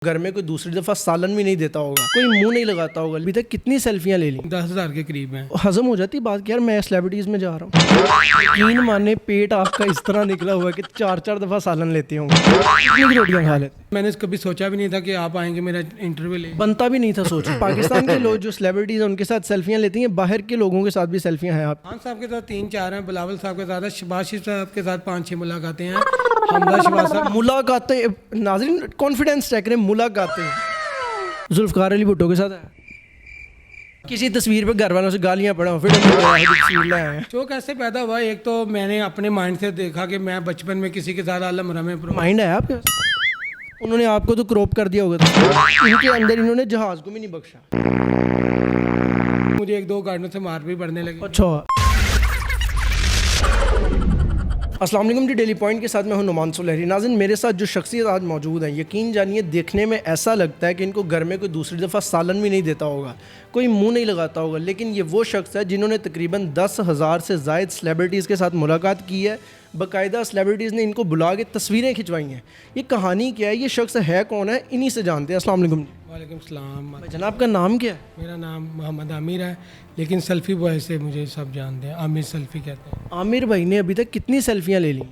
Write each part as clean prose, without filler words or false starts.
घर में कोई दूसरी दफ़ा सालन भी नहीं देता होगा, कोई मुंह नहीं लगाता होगा। अभी तक कितनी सेल्फियां ले ली? 10,000 के करीब है। हजम हो जाती बात कि यार मैं सेलिब्रिटीज़ में जा रहा हूँ। यकीन माने पेट आपका इस तरह निकला हुआ है कि 4-4 दफ़ा सालन लेते होंगे। कितनी रोटियाँ खा लेते? मैंने कभी सोचा भी नहीं था कि आप आएंगे मेरा इंटरव्यू ले। बनता भी नहीं था सोच। पाकिस्तान के लोग जो सेलिब्रिटीज़ हैं उनके साथ सेल्फियाँ लेती हैं, बाहर के लोगों के साथ भी सेल्फियाँ हैं आप? खान साहब के साथ 3-4 हैं, बिलावल साहब के साथ है, शहबाज साहब के साथ 5-6 मुलाकातें हैं। हमजा शहबाज साहब मुलाकातें, नाज़रीन कॉन्फिडेंस चेक करें, मुलाकातें। जुल्फ़कार अली भुट्टो के साथ है? किसी तस्वीर पे घर वालों से गालियां पड़ा फिर तस्वीर लाए हैं। शौक ऐसे पैदा हुआ, एक तो मैंने अपने माइंड से देखा कि मैं बचपन में किसी के साथ आलम रमे माइंड है आपके? उन्होंने आपको तो क्रॉप कर दिया होगा। इनके अंदर इन्होंने जहाज को भी नहीं बख्शा। मुझे 1-2 गाड़ियों से मार भी पड़ने लगी। अच्छा। अस्सलाम वालेकुम जी, डेली पॉइंट के साथ मैं हूं नुमान सुलहरी। नाज़रीन, मेरे साथ जो शख्सियत आज मौजूद है, यकीन जानिए देखने में ऐसा लगता है कि इनको घर में कोई दूसरी दफ़ा सालन भी नहीं देता होगा, कोई मुंह नहीं लगाता होगा, लेकिन ये वो शख्स है जिन्होंने तकरीबन 10,000 से ज़ायद सेलिब्रिटीज़ के साथ मुलाकात की है। बाकायदा सेलिब्रिटीज़ ने इनको बुला के तस्वीरें खिंचवाई हैं। ये कहानी क्या है, ये शख्स है कौन है, इन्हीं से जानते हैं। अस्सलाम वालेकुम। वालेकुम सलाम। जनाब का नाम क्या है? मेरा नाम मोहम्मद आमिर है, लेकिन सेल्फी बॉय से मुझे सब जानते हैं, आमिर सेल्फी कहते हैं। आमिर भाई ने अभी तक कितनी सेल्फियाँ ले ली?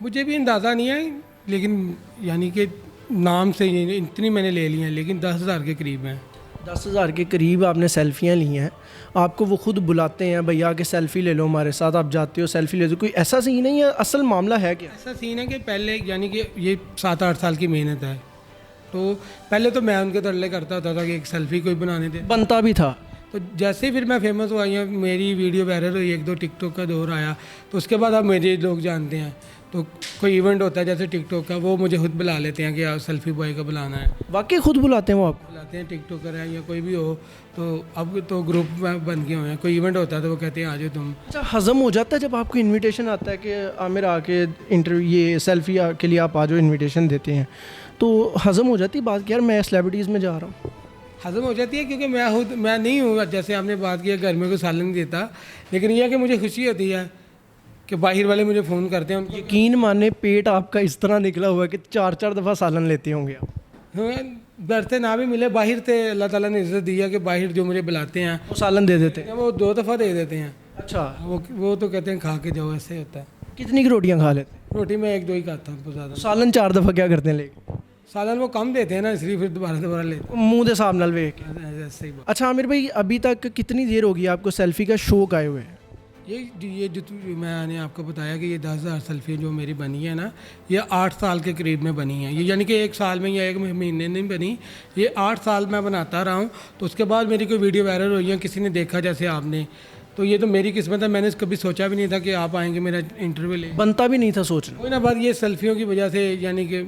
मुझे भी अंदाज़ा नहीं है, लेकिन यानी कि नाम से इतनी मैंने ले ली हैं, लेकिन 10,000 के करीब हैं। 10,000 के करीब आपने सेल्फियाँ ली हैं। आपको वो खुद बुलाते हैं, भैया आके सेल्फ़ी ले लो हमारे साथ, आप जाते हो सेल्फ़ी ले लो, कोई ऐसा सीन नहीं है? असल मामला है क्या? ऐसा सीन है कि पहले यानी कि ये 7-8 साल की मेहनत है, तो पहले तो मैं उनके तरले करता होता था कि एक सेल्फ़ी कोई बनाने दे, बनता भी था। तो जैसे ही फिर मैं फेमस हुआ या मेरी वीडियो वायरल हुई, 1-2 टिकटॉक का दौर आया, तो उसके बाद अब मेरे लोग जानते हैं। तो कोई इवेंट होता है जैसे टिकटॉक का, वो मुझे खुद बुला लेते हैं कि आप सेल्फी बॉय का बुलाना है। वाकई खुद बुलाते हैं वो? आप बुलाते हैं, टिकटॉकर है या कोई भी हो, तो अब तो ग्रुप बन गए हुए हैं। कोई इवेंट होता है तो वो कहते हैं आ जाओ तुम। अच्छा, हज़म हो जाता है जब आपको इनविटेशन आता है कि आमिर आके इंटरव्यू ये सेल्फ़ी के लिए आप आ जाओ, इन्विटेशन देते हैं, तो हज़म हो जाती बात कि यार मैं सेलिब्रिटीज़ में जा रहा हूँ? हज़म हो जाती है, क्योंकि मैं नहीं हूँ, जैसे आपने बात की घर में कोई सालन नहीं देता, लेकिन यह है कि मुझे खुशी होती है कि बाहर वाले मुझे फ़ोन करते हैं। यकीन माने पेट आपका इस तरह निकला हुआ है कि 4-4 दफ़ा सालन लेते होंगे आप। घर से ना भी मिले, बाहर से अल्लाह ताला ने इज़्ज़त दी है कि बाहर जो मुझे बुलाते हैं वो सालन दे देते हैं? वो 2 दफ़ा दे देते हैं। अच्छा। वो तो कहते हैं खा के जाओ, ऐसे होता है। कितनी की रोटियाँ खा लेते हैं? रोटी मैं 1-2 ही खाता हूँ, ज़्यादा। सालन 4 दफ़ा क्या करते हैं लेके? सालन वो कम देते हैं ना, इसलिए फिर दोबारा लेते मुँह के हिसाब नाल वेख के। हैं, ऐसे ही बात। अच्छा आमिर भाई, अभी तक कितनी देर होगी आपको सेल्फ़ी का शौक आए हुए? ये जो मैंने आपको बताया कि ये 10,000 सेल्फी जो मेरी बनी है ना, ये 8 साल के करीब में बनी है। ये यानी कि 1 साल में या 1 महीने नहीं बनी, ये 8 साल मैं बनाता रहा हूँ। तो उसके बाद मेरी कोई वीडियो वायरल हुई है, किसी ने देखा जैसे आपने, तो ये तो मेरी किस्मत है। मैंने कभी सोचा भी नहीं था कि आप आएंगे मेरा इंटरव्यू ले। बनता भी नहीं था सोचना। कोई ना बात, ये सेल्फियों की वजह से यानी कि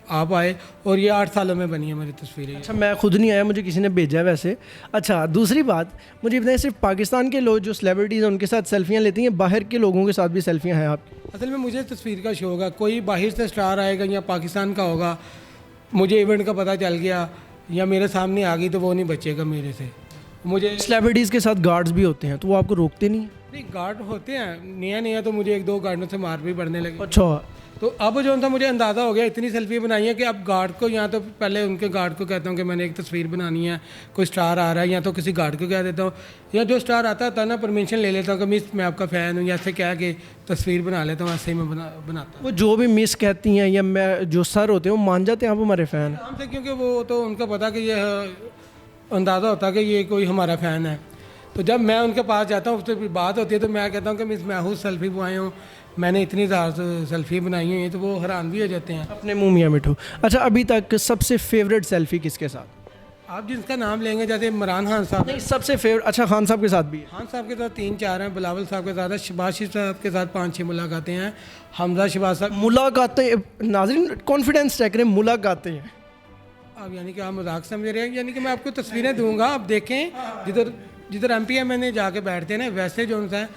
आप आए, और ये 8 सालों में बनी है मेरी तस्वीरें। अच्छा, मैं खुद नहीं आया, मुझे किसी ने भेजा है वैसे। अच्छा, दूसरी बात मुझे बताएं, सिर्फ पाकिस्तान के लोग जो सेलिब्रिटीज़ हैं उनके साथ सेल्फियाँ लेती हैं, बाहर के लोगों के साथ भी सेल्फियाँ हैं आपकी? असल में मुझे तस्वीर का शौक है। कोई बाहर से स्टार आएगा या पाकिस्तान का होगा, मुझे इवेंट का पता चल गया या मेरे सामने आ गई, तो वो नहीं बचेगा मेरे से। मुझे सेलिब्रिटीज़ के साथ गार्ड्स भी होते हैं, तो वो आपको रोकते नहीं? नहीं, गार्ड होते हैं, नया तो मुझे 1-2 गार्डों से मार भी पड़ने लगे। अच्छा। तो अब जो था मुझे अंदाज़ा हो गया, इतनी सेल्फी बनाई है कि अब गार्ड को, या तो पहले उनके गार्ड को कहता हूँ कि मैंने एक तस्वीर बनानी है, कोई स्टार आ रहा है, या तो किसी गार्ड को कह देता हूँ, या जो स्टार आता था ना परमिशन ले लेता हूँ कि मिस मैं आपका फ़ैन हूँ, या ऐसे कह के तस्वीर बना लेता हूँ, ऐसे ही मैं बनाता हूँ। वो जो भी मिस कहती हैं या मैं जो सर होते हैं वो मान जाते हैं आप हमारे फ़ैन हैं? हमसे, क्योंकि वो तो उनका पता कि ये अंदाज़ा होता कि ये कोई हमारा फ़ैन है। तो जब मैं उनके पास जाता हूँ, उससे बात होती है, तो मैं कहता हूँ कि मिस मैं हूँ सेल्फी बुआई हूँ, मैंने इतनी ज़्यादा सेल्फी बनाई है, तो वो हैरान भी हो जाते हैं। अपने मुँह मियाँ मिठू। अच्छा, अभी तक सबसे फेवरेट सेल्फी किसके साथ? आप जिसका नाम लेंगे, जैसे इमरान खान साहब। नहीं, सबसे फेवरेट। अच्छा, खान साहब के साथ भी है? खान साहब के साथ 3-4 हैं, बिलावल साहब के साथ है, शहबाज साहब के साथ 5-6 मुलाकातें हैं। हमजा शहबाज साहब। मुलाकातें, नाज़रीन कॉन्फिडेंस चेक करें, मुलाकातें हैं। अब यानी कि आप मजाक समझ रहे हैं, यानी कि मैं आपको तस्वीरें दूंगा, आप देखें। जिधर MPM में जाके बैठते हैं ना, वैसे जो उनका है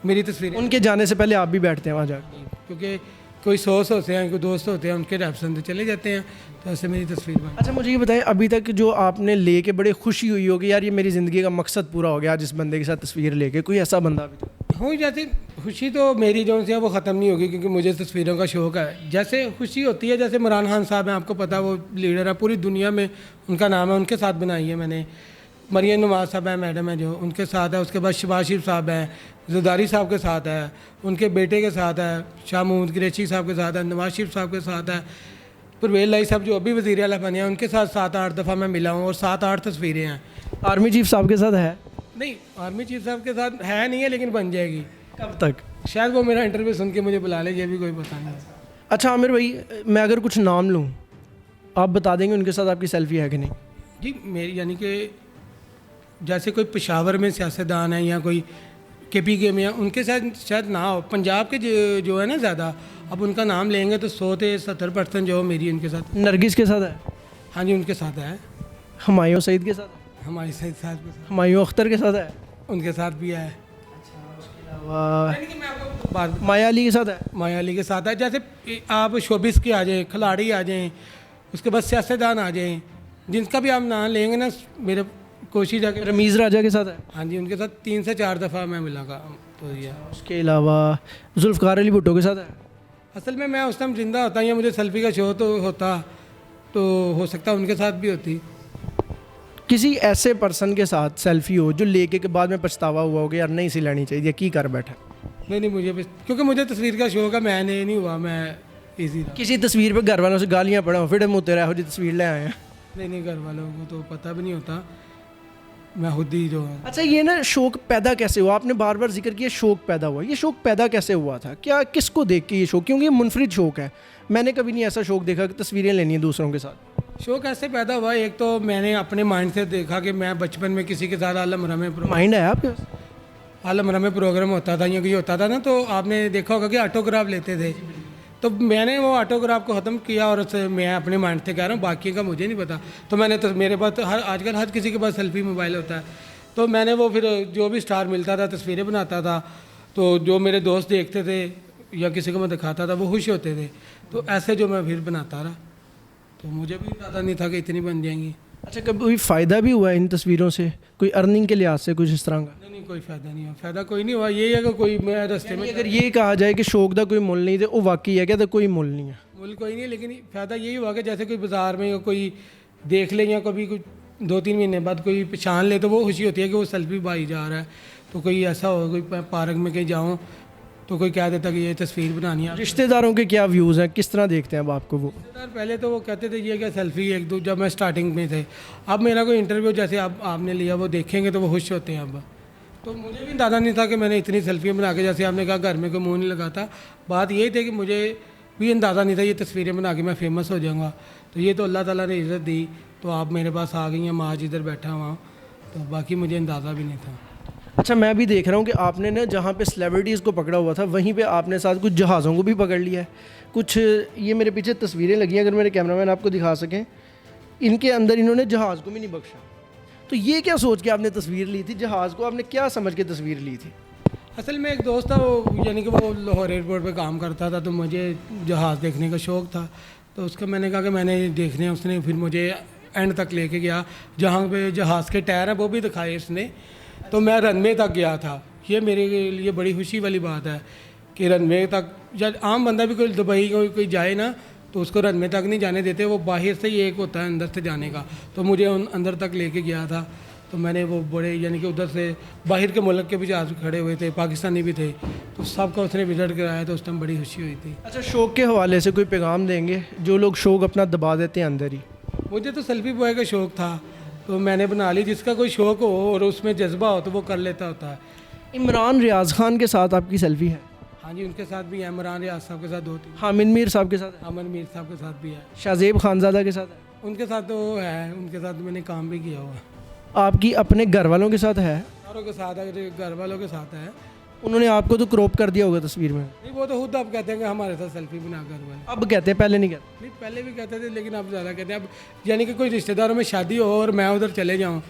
मेरी तस्वीरें। उनके जाने से पहले आप भी बैठते हैं वहाँ जाके? क्योंकि कोई सोर्स होते हैं, कोई दोस्त होते हैं, उनके रेफरेंस चले जाते हैं, तो ऐसे मेरी तस्वीर बनी। अच्छा, मुझे ये बताएं, अभी तक जो आपने लेके बड़े खुशी हुई होगी, यार ये मेरी ज़िंदगी का मकसद पूरा हो गया आज इस बंदे के साथ तस्वीर लेके, कोई ऐसा बंदा अभी तक? हो जाती खुशी तो मेरी जो है वो ख़त्म नहीं होगी, क्योंकि मुझे तस्वीरों का शौक़ है। जैसे खुशी होती है, जैसे इमरान खान साहब हैं, आपको पता है वो लीडर है पूरी दुनिया में, उनका नाम है, उनके साथ बनाई है मैंने। मरियम नवाज़ साहब है, मैडम है जो, उनके साथ है। उसके बाद शहबाज शरीफ साहब हैं, ज़रदारी साहब के साथ है, उनके बेटे के साथ है, शाह महमूद कुरैशी साहब के साथ है, नवाज शरीफ साहब के साथ है, परवेज़ लाई साहब जो अभी वज़ीर आला बने हैं उनके साथ 7-8 दफ़ा मैं मिला हूँ और 7-8 तस्वीरें हैं। आर्मी चीफ साहब के साथ है? नहीं, आर्मी चीफ साहब के साथ है नहीं है, लेकिन बन जाएगी। कब तक? शायद वो मेरा इंटरव्यू सुन के मुझे बुला ले, ये भी कोई पता नहीं। अच्छा आमिर भाई, मैं अगर कुछ नाम लूँ, आप बता देंगे उनके साथ आपकी सेल्फी है कि नहीं? जी, मेरी यानी कि जैसे कोई पेशावर में सियासतदान है या कोई KPK में है, उनके साथ शायद ना हो। पंजाब के जो है ना ज़्यादा, अब उनका नाम लेंगे तो 100 से 70% जो मेरी उनके साथ। नरगिस के साथ है? हाँ जी, उनके साथ है। हुमायूं सईद के साथ है? हमारे साथ भी, हुमायूं अख्तर के साथ है? उनके साथ भी है। वाह। यानी कि मैं आपको बात, माया अली के साथ है? माया अली के साथ है। जैसे आप शोबिस के आ जाएँ, खिलाड़ी आ जाएँ, उसके बाद सियासतदान आ जाएँ, जिनका भी आप नाम लेंगे ना, मेरे कोशिश है कि। रमीज़ राजा के साथ है? हाँ जी, उनके साथ 3 से 4 दफ़ा मैं मिला का तो ये। उसके अलावा जुल्फ़कार अली भुट्टो के साथ है? असल में मैं उस टाइम ज़िंदा होता या मुझे सेल्फी का शो तो होता, तो हो सकता उनके साथ भी होती। किसी ऐसे पर्सन के साथ सेल्फी हो जो लेके के बाद में पछतावा हुआ हो कि यार नहीं सी लेनी चाहिए, की कर बैठा? नहीं, मुझे बस क्योंकि मुझे तस्वीर का शौक है, मैंने नहीं हुआ, मैं इजी रहा। किसी तस्वीर पे घर वालों से गालियाँ पड़ा हो, फिर मुँह तेरा हो जी तस्वीर ले आए हैं? नहीं, घर वालों को तो पता भी नहीं होता, मैं खुद ही जो है। अच्छा, ये ना शौक पैदा कैसे हुआ? आपने बार बार जिक्र किया शौक पैदा हुआ, ये शौक पैदा कैसे हुआ था? क्या किसको देख के ये शौक? क्योंकि ये मुनफरिद शौक है, मैंने कभी नहीं ऐसा शौक देखा कि तस्वीरें लेनी है दूसरों के साथ। शौक ऐसे पैदा हुआ, एक तो मैंने अपने माइंड से देखा कि मैं बचपन में किसी के साथ आलम रमे माइंड है आपके पास? आलम रमे प्रोग्राम होता था या कोई होता था ना, तो आपने देखा होगा कि ऑटोग्राफ लेते थे, तो मैंने वो ऑटोग्राफ को ख़त्म किया और उससे मैं अपने माइंड से कह रहा हूँ, बाकी का मुझे नहीं पता। तो मैंने तो मेरे पास तो आजकल हर किसी के पास सेल्फी मोबाइल होता है, तो मैंने वो फिर जो भी स्टार मिलता था तस्वीरें बनाता था, तो जो मेरे दोस्त देखते थे या किसी को मैं दिखाता था वो खुश होते थे, तो ऐसे जो मैं फिर बनाता रहा, तो मुझे भी पता नहीं था कि इतनी बन जाएंगी। अच्छा, कभी फ़ायदा भी हुआ इन तस्वीरों से, कोई अर्निंग के लिहाज से कुछ इस तरह का? नहीं, कोई फ़ायदा नहीं हुआ, फ़ायदा कोई नहीं हुआ। ये है कि कोई मैं रास्ते में, अगर ये कहा जाए कि शौक का कोई मुल नहीं थे, वो वाकई है क्या? तो कोई मुल नहीं है, मुल कोई नहीं, लेकिन फ़ायदा यही हुआ कि जैसे कोई बाज़ार में कोई देख ले या कभी कुछ 2-3 महीने बाद कोई पहचान ले, तो वो खुशी होती है कि वो सेल्फी भाई जा रहा है। तो कोई ऐसा हो, कोई पार्क में कहीं जाऊँ तो कोई कह देता कि ये तस्वीर बनानी है। रिश्तेदारों के क्या व्यूज़ हैं, किस तरह देखते हैं अब आपको वो? रिश्तेदार पहले तो वो कहते थे ये क्या सेल्फी एक दो, जब मैं स्टार्टिंग में थे। अब मेरा कोई इंटरव्यू जैसे आपने लिया, वो देखेंगे तो वो खुश होते हैं। अब तो मुझे भी अंदाज़ा नहीं था कि मैंने इतनी सेल्फियाँ बना के, जैसे आपने कहा घर में कोई मुँह नहीं लगाता, बात यही थी कि मुझे भी अंदाज़ा नहीं था ये तस्वीरें बना के मैं फ़ेमस हो जाऊँगा। तो ये तो अल्लाह ताला ने इज़्ज़त दी, तो आप मेरे पास आ गई हैं, मैं आज इधर बैठा हुआ, तो बाकी मुझे अंदाज़ा भी नहीं था। अच्छा, मैं भी देख रहा हूँ कि आपने ना जहाँ पे सेलिब्रिटीज़ को पकड़ा हुआ था, वहीं पे आपने साथ कुछ जहाज़ों को भी पकड़ लिया है। कुछ ये मेरे पीछे तस्वीरें लगी हैं, अगर मेरे कैमरामैन आपको दिखा सकें, इनके अंदर इन्होंने जहाज़ को भी नहीं बख्शा। तो ये क्या सोच के आपने तस्वीर ली थी? जहाज़ को आपने क्या समझ के तस्वीर ली थी? असल में एक दोस्त था, वो यानी कि वो लाहौर एयरपोर्ट पे काम करता था, तो मुझे जहाज़ देखने का शौक़ था, तो उसका मैंने कहा कि मैंने देखने, उसने फिर मुझे एंड तक लेके गया, जहाँ पे जहाज़ के टायर हैं वो भी दिखाए उसने। तो मैं रनवे तक गया था। ये मेरे लिए बड़ी खुशी वाली बात है कि रनवे तक, जब आम बंदा भी कोई दुबई कोई जाए ना, तो उसको रनवे तक नहीं जाने देते, वो बाहर से ही एक होता है अंदर से जाने का, तो मुझे उन अंदर तक लेके गया था। तो मैंने वो बड़े यानी कि उधर से बाहर के मुल्क के भी जहाज़ खड़े हुए थे, पाकिस्तानी भी थे, तो सबका उसने विजिट कराया, तो उस टाइम बड़ी खुशी हुई थी। अच्छा, शौक के हवाले से कोई पैगाम देंगे जो लोग शौक अपना दबा देते हैं अंदर ही? मुझे तो सेल्फी बॉय का शौक़ था, तो मैंने बना ली। जिसका कोई शौक़ हो और उसमें जज्बा हो तो वो कर लेता होता है। इमरान रियाज खान के साथ आपकी सेल्फी है? हाँ जी, उनके साथ भी है। इमरान रियाज साहब के साथ 2-3। हामिद मीर साहब के साथ है? अमन मीर साहब के साथ भी है। शाहजेब खानजादा के साथ है? उनके साथ तो है, उनके साथ मैंने काम भी किया हुआ। आपकी अपने घर वालों के साथ है? घरों के साथ है, घर वालों के साथ है। उन्होंने आपको तो क्रॉप कर दिया होगा तस्वीर में? नहीं, वो तो खुद अब कहते हैं कि हमारे साथ सेल्फी बना घर वाले। अब कहते हैं, पहले नहीं कहते? नहीं, पहले भी कहते थे, लेकिन अब ज़्यादा कहते हैं। अब यानी कि कोई रिश्तेदारों में शादी हो और मैं उधर चले जाऊँ,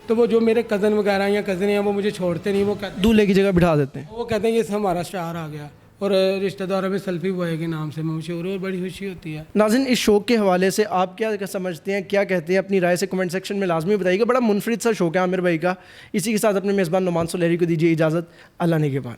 तो वो जो मेरे कज़न वगैरह या कज़न हैं वो मुझे छोड़ते नहीं, वो कहते दूल्हे की जगह बिठा देते हैं? वो कहते हैं ये हमारा स्टार आ गया, और रिश्तेदारों में सेल्फी बॉय के नाम से मैं मशहूर हूँ और बड़ी खुशी होती है। नाज़रीन, इस शौक़ के हवाले से आप क्या समझते हैं, क्या कहते हैं, अपनी राय से कमेंट सेक्शन में लाजमी बताइएगा। बड़ा मुनफरिद सा शौक़ है आमिर भाई का। इसी के साथ अपने मेज़बान नुमान सुलहरी को दीजिए इजाज़त। अल्लाह निगहबान।